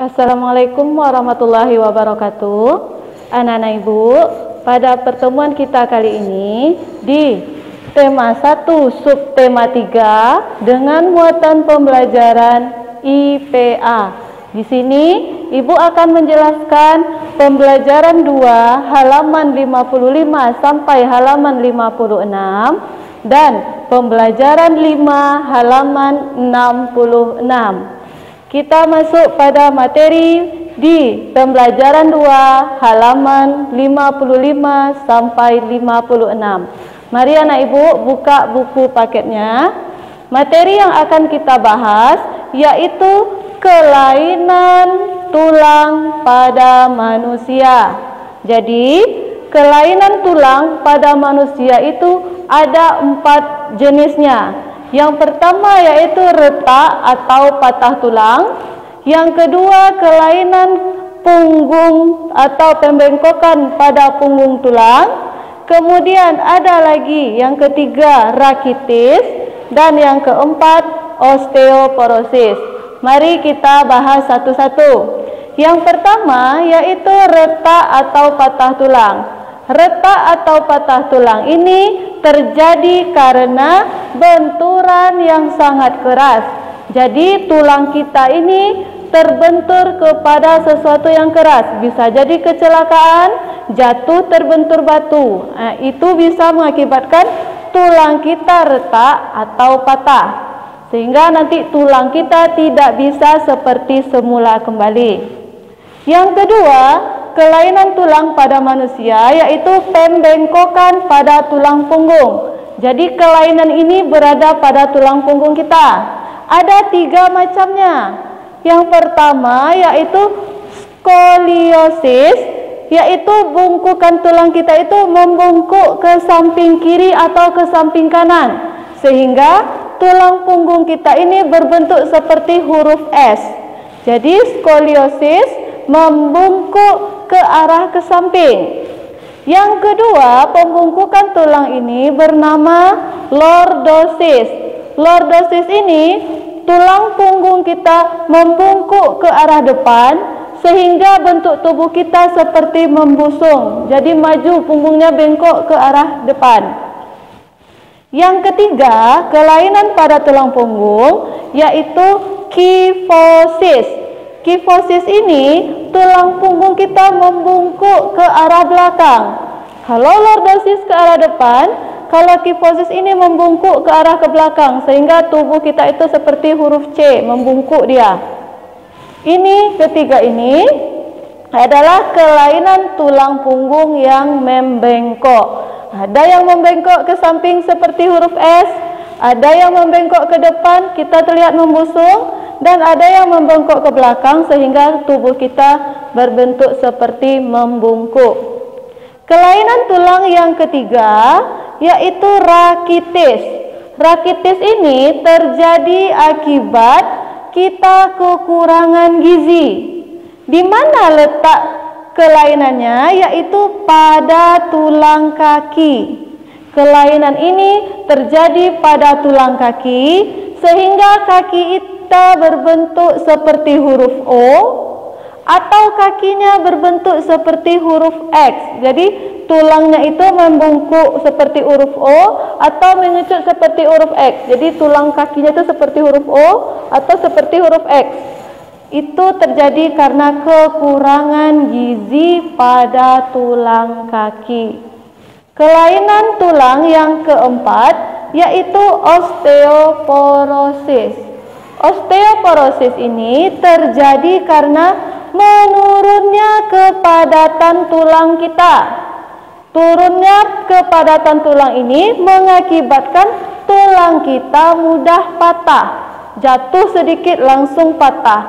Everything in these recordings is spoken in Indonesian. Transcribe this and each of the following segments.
Assalamualaikum warahmatullahi wabarakatuh. Anak-anak Ibu, pada pertemuan kita kali ini di tema 1 subtema 3 dengan muatan pembelajaran IPA. Di sini Ibu akan menjelaskan pembelajaran 2 halaman 55 sampai halaman 56 dan pembelajaran 5 halaman 66. Kita masuk pada materi di pembelajaran 2 halaman 55 sampai 56. Mari anak Ibu buka buku paketnya. Materi yang akan kita bahas yaitu kelainan tulang pada manusia. Jadi, kelainan tulang pada manusia itu ada 4 jenisnya. Yang pertama yaitu retak atau patah tulang. Yang kedua, kelainan punggung atau pembengkokan pada punggung tulang. Kemudian ada lagi yang ketiga, rakitis, dan yang keempat, osteoporosis. Mari kita bahas satu-satu. Yang pertama yaitu retak atau patah tulang. Retak atau patah tulang ini terjadi karena benturan yang sangat keras. Jadi tulang kita ini terbentur kepada sesuatu yang keras. Bisa jadi kecelakaan, jatuh terbentur batu. Itu bisa mengakibatkan tulang kita retak atau patah. Sehingga nanti tulang kita tidak bisa seperti semula kembali. Yang kedua, kelainan tulang pada manusia yaitu pembengkokan pada tulang punggung. Jadi kelainan ini berada pada tulang punggung kita. Ada 3 macamnya. Yang pertama yaitu skoliosis, yaitu bungkukan tulang kita itu membungkuk ke samping kiri atau ke samping kanan, sehingga tulang punggung kita ini berbentuk seperti huruf S. Jadi skoliosis membungkuk ke arah ke samping. Yang kedua, pembungkukan tulang ini bernama lordosis. Lordosis ini tulang punggung kita membungkuk ke arah depan sehingga bentuk tubuh kita seperti membusung. Jadi maju punggungnya bengkok ke arah depan. Yang ketiga, kelainan pada tulang punggung yaitu kifosis. Kifosis ini tulang punggung kita membungkuk ke arah belakang. Kalau lordosis ke arah depan, kalau kifosis ini membungkuk ke arah ke belakang sehingga tubuh kita itu seperti huruf C, membungkuk dia. Ini ketiga ini adalah kelainan tulang punggung yang membengkok. Ada yang membengkok ke samping seperti huruf S, ada yang membengkok ke depan, kita terlihat membusung, dan ada yang membengkok ke belakang sehingga tubuh kita berbentuk seperti membungkuk. Kelainan tulang yang ketiga yaitu rakitis. Rakitis ini terjadi akibat kita kekurangan gizi. Di mana letak kelainannya? Yaitu pada tulang kaki. Kelainan ini terjadi pada tulang kaki sehingga kaki kita berbentuk seperti huruf O atau kakinya berbentuk seperti huruf X. Jadi tulangnya itu membungkuk seperti huruf O atau mengecut seperti huruf X. Jadi tulang kakinya itu seperti huruf O atau seperti huruf X. Itu terjadi karena kekurangan gizi pada tulang kaki. Kelainan tulang yang keempat yaitu osteoporosis. Osteoporosis ini terjadi karena menurunnya kepadatan tulang kita. Turunnya kepadatan tulang ini mengakibatkan tulang kita mudah patah. Jatuh sedikit langsung patah.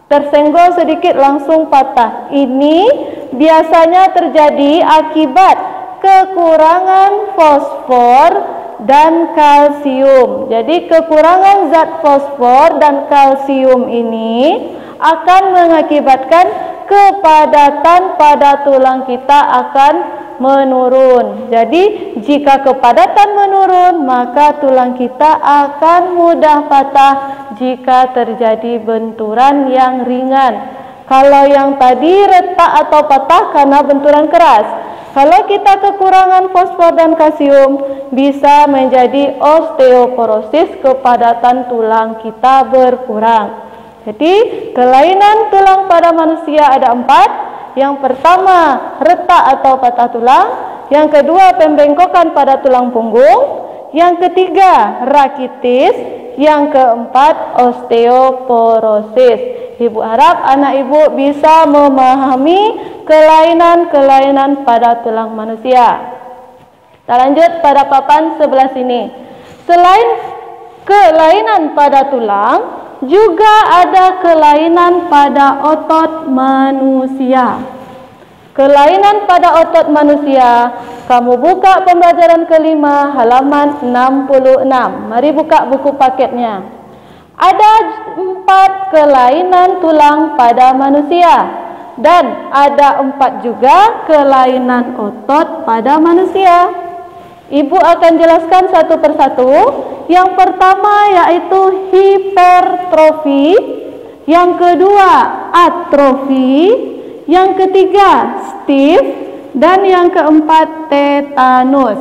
Tersenggol sedikit langsung patah. Ini biasanya terjadi akibat kekurangan fosfor dan kalsium. Jadi kekurangan zat fosfor dan kalsium ini akan mengakibatkan kepadatan pada tulang kita akan menurun. Jadi jika kepadatan menurun, maka tulang kita akan mudah patah jika terjadi benturan yang ringan. Kalau yang tadi retak atau patah karena benturan keras. Kalau kita kekurangan fosfor dan kalsium, bisa menjadi osteoporosis, kepadatan tulang kita berkurang. Jadi, kelainan tulang pada manusia ada 4. Yang pertama, retak atau patah tulang. Yang kedua, pembengkokan pada tulang punggung. Yang ketiga, rakitis. Yang keempat, osteoporosis. Ibu harap anak ibu bisa memahami kelainan-kelainan pada tulang manusia. Kita lanjut pada papan sebelah sini. Selain kelainan pada tulang, juga ada kelainan pada otot manusia. Kelainan pada otot manusia, kamu buka pembelajaran kelima halaman 66. Mari buka buku paketnya. Ada 4 kelainan tulang pada manusia dan ada 4 juga kelainan otot pada manusia. Ibu akan jelaskan satu persatu. Yang pertama yaitu hipertrofi, yang kedua atrofi, yang ketiga stiff, dan yang keempat tetanus.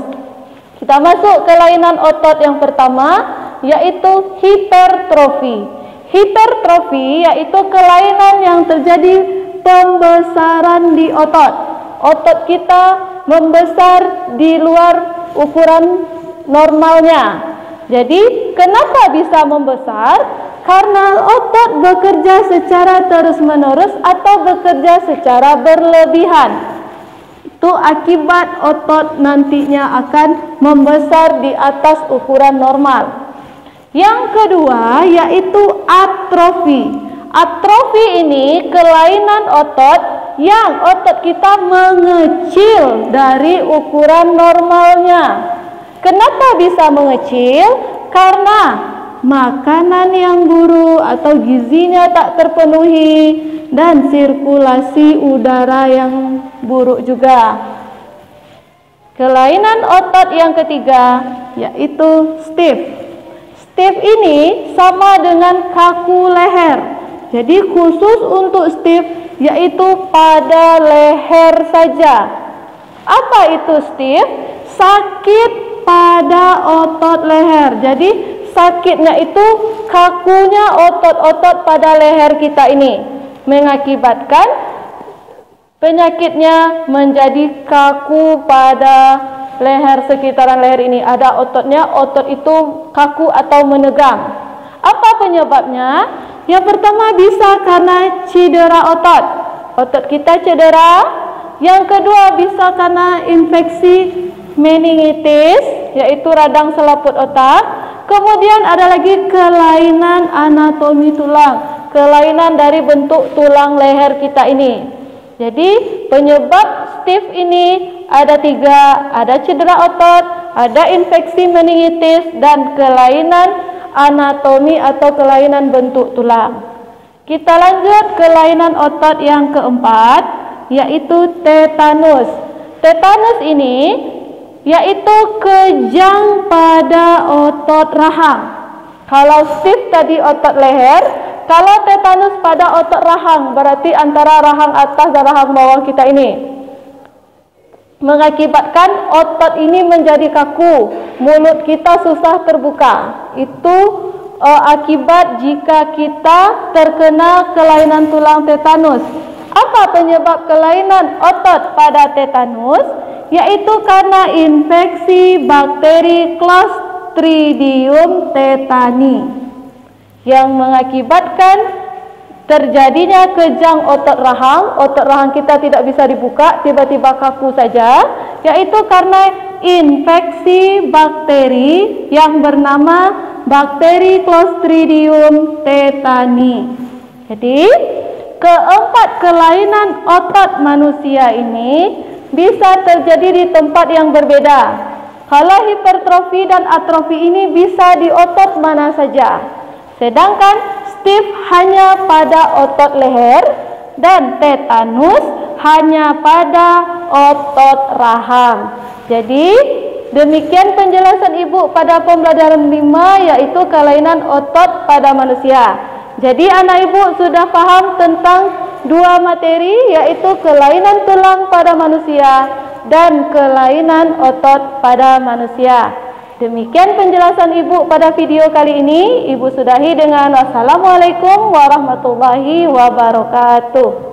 Kita masuk kelainan otot yang pertama, yaitu hipertrofi. Hipertrofi yaitu kelainan yang terjadi pembesaran di otot. Otot kita membesar di luar ukuran normalnya. Jadi, kenapa bisa membesar? Karena otot bekerja secara terus-menerus atau bekerja secara berlebihan. Itu akibat otot nantinya akan membesar di atas ukuran normal. Yang kedua yaitu atrofi. Atrofi ini kelainan otot yang otot kita mengecil dari ukuran normalnya. Kenapa bisa mengecil? Karena makanan yang buruk atau gizinya tak terpenuhi dan sirkulasi udara yang buruk juga. Kelainan otot yang ketiga yaitu stiff. Stiff ini sama dengan kaku leher. Jadi khusus untuk stiff yaitu pada leher saja. Apa itu stiff? Sakit pada otot leher. Jadi sakitnya itu kakunya otot-otot pada leher kita ini, mengakibatkan penyakitnya menjadi kaku pada leher, sekitaran leher ini. Ada ototnya, otot itu kaku atau menegang. Apa penyebabnya? Yang pertama bisa karena cedera otot. Otot kita cedera. Yang kedua bisa karena infeksi meningitis, yaitu radang selaput otak. Kemudian ada lagi kelainan anatomi tulang, kelainan dari bentuk tulang leher kita ini. Jadi penyebab stiff ini ada 3, ada cedera otot, ada infeksi meningitis, dan kelainan anatomi atau kelainan bentuk tulang. Kita lanjut kelainan otot yang keempat, yaitu tetanus. Tetanus ini yaitu kejang pada otot rahang. Kalau stiff tadi otot leher, kalau tetanus pada otot rahang, berarti antara rahang atas dan rahang bawah kita ini. Mengakibatkan otot ini menjadi kaku, mulut kita susah terbuka. Itu akibat jika kita terkena kelainan tulang tetanus. Apa penyebab kelainan otot pada tetanus? Yaitu karena infeksi bakteri Clostridium tetani yang mengakibatkan terjadinya kejang otot rahang kita tidak bisa dibuka, tiba-tiba kaku saja, yaitu karena infeksi bakteri yang bernama bakteri Clostridium tetani. Jadi, keempat kelainan otot manusia ini bisa terjadi di tempat yang berbeda. Kalau hipertrofi dan atrofi ini bisa di otot mana saja. Sedangkan stiff hanya pada otot leher dan tetanus hanya pada otot rahang. Jadi demikian penjelasan ibu pada pembelajaran 5, yaitu kelainan otot pada manusia. Jadi anak ibu sudah paham tentang dua materi, yaitu kelainan tulang pada manusia dan kelainan otot pada manusia. Demikian penjelasan Ibu pada video kali ini. Ibu sudahi dengan wassalamualaikum warahmatullahi wabarakatuh.